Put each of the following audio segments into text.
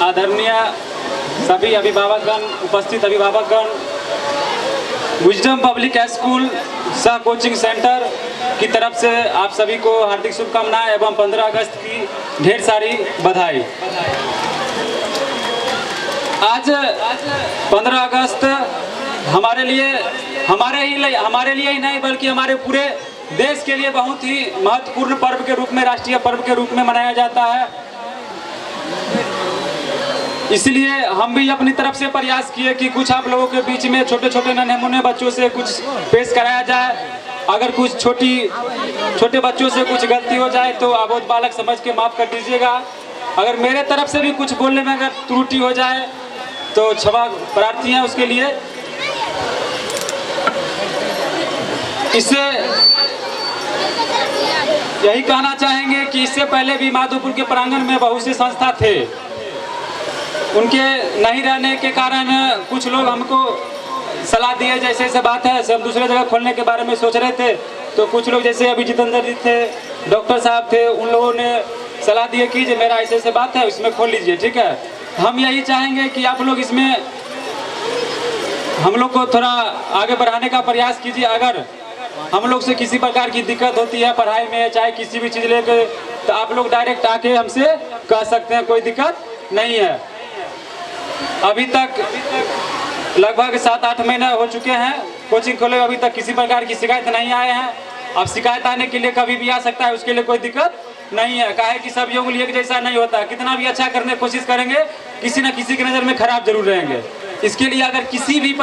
आदरणीय सभी अभिभावकगण, उपस्थित अभिभावकगण, विजडम पब्लिक स्कूल सह कोचिंग सेंटर की तरफ से आप सभी को हार्दिक शुभकामनाएं एवं 15 अगस्त की ढेर सारी बधाई। आज 15 अगस्त हमारे लिए ही नहीं बल्कि हमारे पूरे देश के लिए बहुत ही महत्वपूर्ण पर्व के रूप में, राष्ट्रीय पर्व के रूप में मनाया जाता है। इसलिए हम भी अपनी तरफ से प्रयास किए कि कुछ आप लोगों के बीच में छोटे छोटे नन्हे-मुन्ने बच्चों से कुछ पेश कराया जाए। अगर कुछ छोटे बच्चों से कुछ गलती हो जाए तो अबोध बालक समझ के माफ़ कर दीजिएगा। अगर मेरे तरफ से भी कुछ बोलने में अगर त्रुटि हो जाए तो क्षमा प्रार्थी है उसके लिए। इससे यही कहना चाहेंगे कि इससे पहले भी माधोपुर के प्रांगण में बहुत सी संस्था थे, उनके नहीं रहने के कारण कुछ लोग हमको सलाह दिए जैसे ऐसे बात है, सब दूसरे जगह खोलने के बारे में सोच रहे थे। तो कुछ लोग जैसे अभी जितेंद्र जी थे, डॉक्टर साहब थे, उन लोगों ने सलाह दिए कि जो मेरा ऐसे ऐसे बात है उसमें खोल लीजिए, ठीक है। हम यही चाहेंगे कि आप लोग इसमें हम लोग को थोड़ा आगे बढ़ाने का प्रयास कीजिए। अगर हम लोग से किसी प्रकार की दिक्कत होती है पढ़ाई में, चाहे किसी भी चीज़ लेकर, तो आप लोग डायरेक्ट आके हमसे कह सकते हैं, कोई दिक्कत नहीं है। अभी तक लगभग 7-8 महीने हो चुके हैं कोचिंग खोले, अभी तक किसी प्रकार की शिकायत नहीं आए हैं। अब शिकायत आने के लिए कभी भी आ सकता है, उसके लिए कोई दिक्कत नहीं है। काहे कि सब योग एक जैसा नहीं होता, कितना भी अच्छा करने की कोशिश करेंगे किसी न किसी की नज़र में खराब जरूर रहेंगे। इसके लिए अगर किसी भी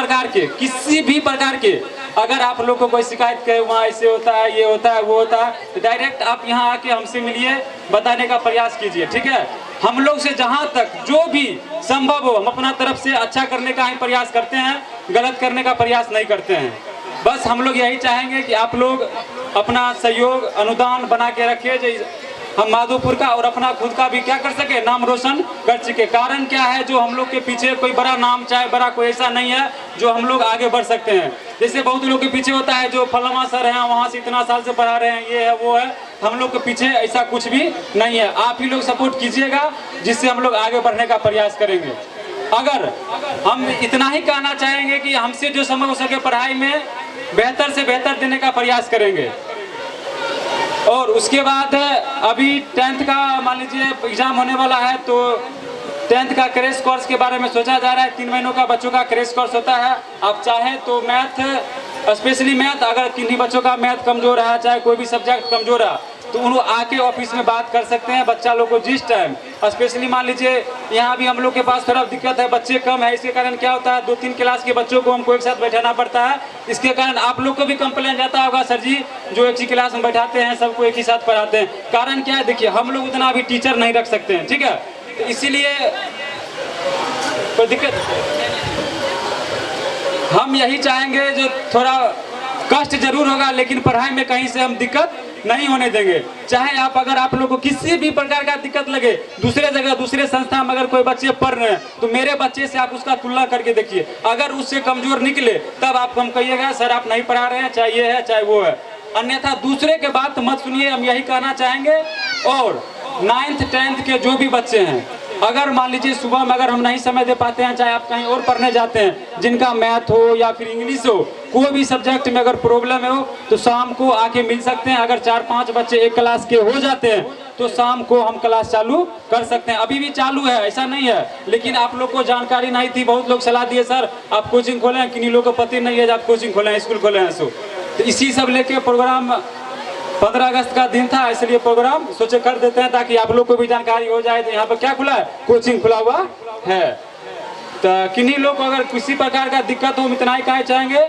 प्रकार के अगर आप लोग को कोई शिकायत करे, वहाँ ऐसे होता है, ये होता है, वो होता है, तो डायरेक्ट आप यहाँ आके हमसे मिलिए, बताने का प्रयास कीजिए, ठीक है। हम लोग से जहाँ तक जो भी संभव हो हम अपना तरफ से अच्छा करने का ही प्रयास करते हैं, गलत करने का प्रयास नहीं करते हैं। बस हम लोग यही चाहेंगे कि आप लोग अपना सहयोग अनुदान बना के रखिए, हम माधोपुर का और अपना खुद का भी क्या कर सके, नाम रोशन कर सके। कारण क्या है, जो हम लोग के पीछे कोई बड़ा नाम, चाहे बड़ा कोई ऐसा नहीं है जो हम लोग आगे बढ़ सकते हैं। जैसे बहुत लोग के पीछे होता है जो फलाना सर हैं, वहाँ से इतना साल से पढ़ा रहे हैं, ये है वो है। हम लोग के पीछे ऐसा कुछ भी नहीं है। आप ही लोग सपोर्ट कीजिएगा, जिससे हम लोग आगे बढ़ने का प्रयास करेंगे। अगर हम इतना ही कहना चाहेंगे कि हमसे जो संभव हो सके पढ़ाई में बेहतर से बेहतर देने का प्रयास करेंगे। और उसके बाद अभी 10th का मान लीजिए एग्जाम होने वाला है, तो 10th का क्रैश कोर्स के बारे में सोचा जा रहा है। 3 महीनों का बच्चों का क्रैश कोर्स होता है। आप चाहें तो मैथ, स्पेशली मैथ, अगर किन्हीं बच्चों का मैथ कमजोर है, चाहे कोई भी सब्जेक्ट कमजोर है, तो उन्होंने आके ऑफिस में बात कर सकते हैं। बच्चा लोग को जिस टाइम स्पेशली मान लीजिए यहाँ भी हम लोग के पास थोड़ा दिक्कत है, बच्चे कम है, इसके कारण क्या होता है 2-3 क्लास के बच्चों को हमको एक साथ बैठाना पड़ता है। इसके कारण आप लोग को भी कंप्लेन जाता होगा, सर जी जो एक ही क्लास में बैठाते हैं सबको एक ही साथ पढ़ाते हैं। कारण क्या है, देखिए हम लोग उतना अभी टीचर नहीं रख सकते हैं, ठीक है। तो इसीलिए कोई दिक्कत, हम यही चाहेंगे जो थोड़ा कष्ट जरूर होगा, लेकिन पढ़ाई में कहीं से हम दिक्कत नहीं होने देंगे। चाहे आप अगर आप लोग को किसी भी प्रकार का दिक्कत लगे, दूसरे जगह दूसरे संस्था में अगर कोई बच्चे पढ़ रहे हैं, तो मेरे बच्चे से आप उसका तुलना करके देखिए। अगर उससे कमजोर निकले तब आप हम कहिएगा सर आप नहीं पढ़ा रहे हैं, चाहे ये है चाहे वो है। अन्यथा दूसरे के बात मत सुनिए, हम यही कहना चाहेंगे। और 9th 10th के जो भी बच्चे हैं, अगर मान लीजिए सुबह में अगर हम नहीं समय दे पाते हैं, चाहे आप कहीं और पढ़ने जाते हैं, जिनका मैथ हो या फिर इंग्लिश हो, कोई भी सब्जेक्ट में अगर प्रॉब्लम हो, तो शाम को आके मिल सकते हैं। अगर 4-5 बच्चे एक क्लास के हो जाते हैं तो शाम को हम क्लास चालू कर सकते हैं। अभी भी चालू है, ऐसा नहीं है, लेकिन आप लोग को जानकारी नहीं थी। बहुत लोग सलाह दिए सर आप कोचिंग खोलें, किन्हीं लोगों को पता नहीं है आप कोचिंग खोलें, स्कूल खोलें। तो इसी सब लेके प्रोग्राम 15 अगस्त का दिन था, इसलिए प्रोग्राम सोचे कर देते हैं ताकि आप लोग को भी जानकारी हो जाए। तो यहाँ पर क्या खुला है, कोचिंग खुला हुआ है। तो किन्हीं लोग को अगर किसी प्रकार का दिक्कत हो, इतना ही कहना चाहेंगे,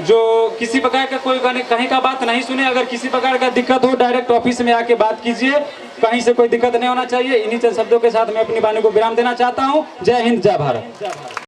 जो किसी प्रकार का कोई कहीं का बात नहीं सुने, अगर किसी प्रकार का दिक्कत हो डायरेक्ट ऑफिस में आके बात कीजिए, कहीं से कोई दिक्कत नहीं होना चाहिए। इन्हीं चंद शब्दों के साथ मैं अपनी वाणी को विराम देना चाहता हूँ। जय हिंद, जय भारत।